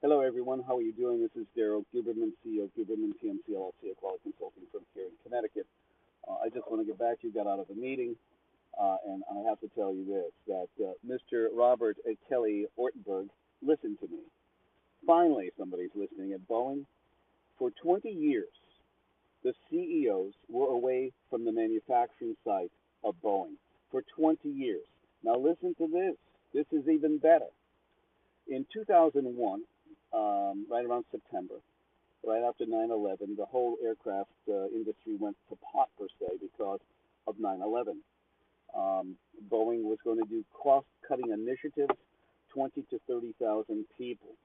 Hello, everyone. How are you doing? This is Daryl Guberman, CEO of Guberman TMC LLC, a quality consulting firm here in Connecticut. I just want to get back to you. Got out of a meeting, and I have to tell you this: that Mr. Robert Kelly Ortberg, listen to me. Finally, somebody's listening at Boeing. For 20 years, the CEOs were away from the manufacturing site of Boeing. For 20 years. Now, listen to this. This is even better. In 2001, right around September, right after 9/11, the whole aircraft industry went to pot per se because of 9/11. Boeing was going to do cost-cutting initiatives, 20 to 30,000 people.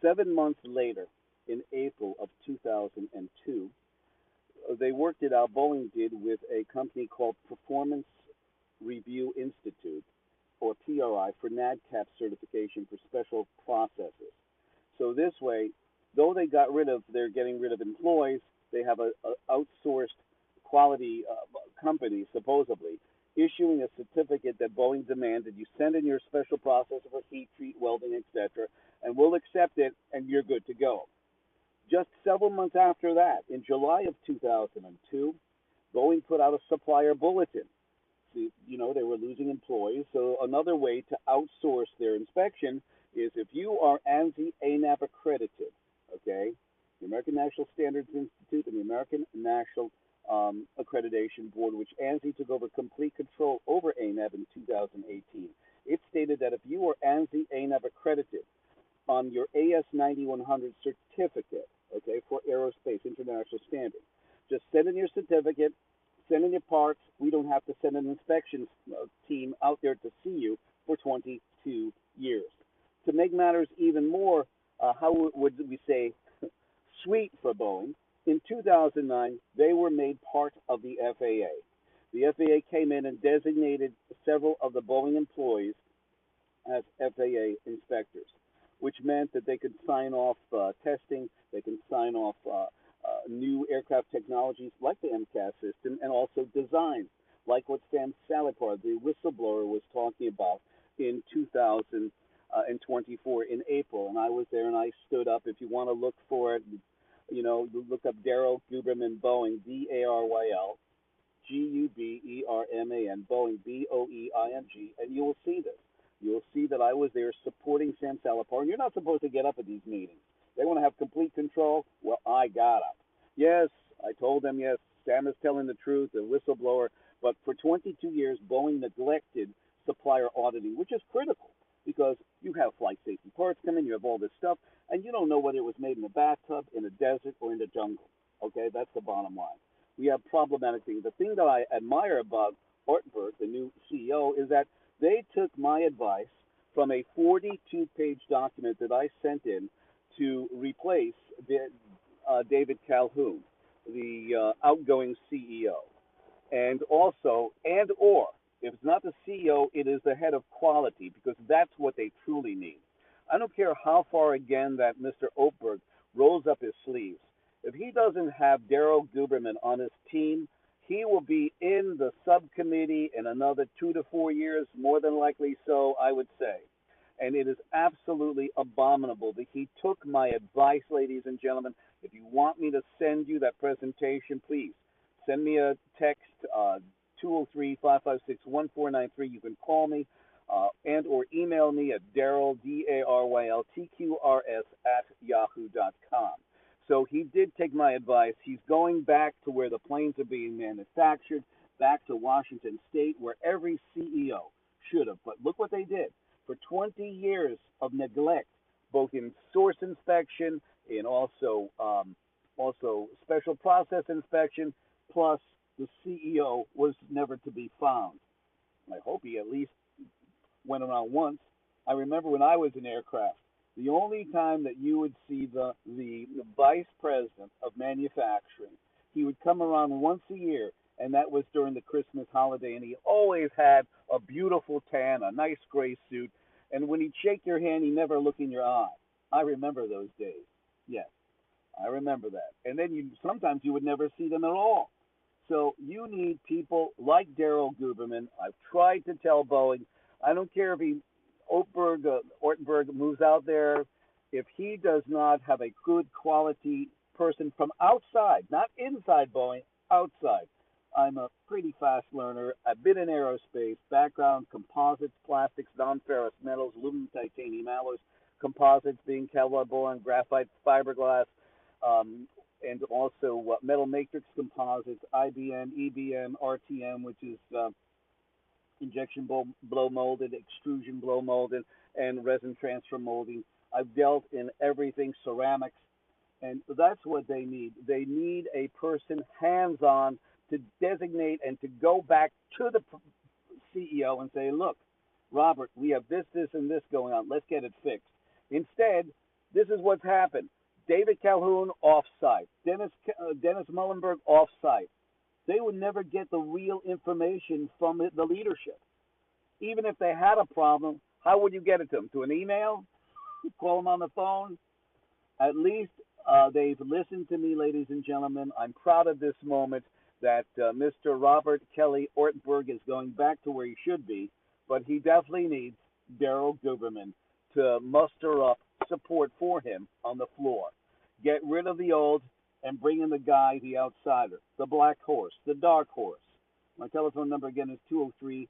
7 months later, in April of 2002, they worked it out. Boeing did with a company called Performance Review Institute, or PRI, for NADCAP certification for special processes. So this way, though they're getting rid of employees, they have a outsourced quality company, supposedly, issuing a certificate that Boeing demanded. You send in your special process for heat treat, welding, etc., and we'll accept it, and you're good to go. Just several months after that, in July of 2002, Boeing put out a supplier bulletin. They were losing employees, so another way to outsource their inspection is if you are ANSI ANAP accredited, okay, the American National Standards Institute and the American National Accreditation Board, which ANSI took over complete control over ANAP in 2018. It stated that if you are ANSI ANAP accredited on your AS 9100 certificate, okay, for aerospace international standard, just send in your certificate, send in your parts. We don't have to send an inspection team out there to see you for 22 years. To make matters even more, how would we say, sweet for Boeing, in 2009, they were made part of the FAA. The FAA came in and designated several of the Boeing employees as FAA inspectors, which meant that they could sign off testing, they can sign off new aircraft technologies like the M.KHAN system, and also designs like what Sam Salipar, the whistleblower, was talking about in 2024 in April. And I was there and I stood up. If you want to look for it, look up Daryl Guberman Boeing, Daryl Guberman, Boeing, Boeing, and you will see this. You'll see that I was there supporting Sam Salipar. And you're not supposed to get up at these meetings. They want to have complete control. Well, I got up. Yes, I told them, yes, Sam is telling the truth, the whistleblower. But for 22 years, Boeing neglected supplier auditing, which is critical because you have flight safety parts coming, you have all this stuff, and you don't know whether it was made in a bathtub, in a desert, or in the jungle. Okay, that's the bottom line. We have problematic things. The thing that I admire about Ortberg, the new CEO, is that they took my advice from a 42-page document that I sent in to replace David Calhoun, the outgoing CEO. And also, if it's not the CEO, it is the head of quality, because that's what they truly need. I don't care how far, again, that Mr. Ortberg rolls up his sleeves. If he doesn't have Daryl Guberman on his team, he will be in the subcommittee in another 2 to 4 years, more than likely so, I would say. And it is absolutely abominable that he took my advice, ladies and gentlemen. If you want me to send you that presentation, please send me a text, 203-556-1493. You can call me and or email me at Daryl, DARYLTQRS @yahoo.com. So he did take my advice. He's going back to where the planes are being manufactured, back to Washington State, where every CEO should have. But look what they did. For 20 years of neglect, both in source inspection and also special process inspection, plus the CEO was never to be found. I hope he at least went around once. I remember when I was in aircraft, the only time that you would see the vice president of manufacturing, he would come around once a year, and that was during the Christmas holiday, and he always had a beautiful tan, a nice gray suit, and when he'd shake your hand, he never looked in your eye. I remember those days. Yes, I remember that. And then sometimes you would never see them at all. So you need people like Daryl Guberman. I've tried to tell Boeing. I don't care if Ortberg moves out there if he does not have a good quality person from outside, not inside Boeing, outside. I'm a pretty fast learner. I've been in aerospace, background composites, plastics, non-ferrous metals, aluminum, titanium alloys, composites being Kevlar, boron, graphite, fiberglass, um, and also metal matrix composites, IBM, EBM, RTM, which is injection blow molded, extrusion blow molded, and resin transfer molding. I've dealt in everything, ceramics, and that's what they need. They need a person hands on to designate and to go back to the CEO and say, look, Robert, we have this, this, and this going on. Let's get it fixed. Instead, this is what's happened. David Calhoun off-site, Dennis Muhlenberg off-site. They would never get the real information from the leadership. Even if they had a problem, how would you get it to them? To an email? Call them on the phone? At least they've listened to me, ladies and gentlemen. I'm proud of this moment that Mr. Robert Kelly Ortberg is going back to where he should be, but he definitely needs Daryl Guberman to muster up support for him on the floor. Get rid of the old and bring in the guy, the outsider, the black horse, the dark horse. My telephone number again is 203-556-1493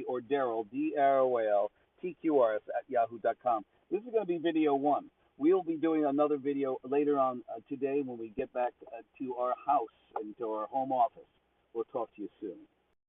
or Daryl, DROL, TQRS at yahoo.com. This is going to be video one. We'll be doing another video later on today when we get back to our house and to our home office. We'll talk to you soon.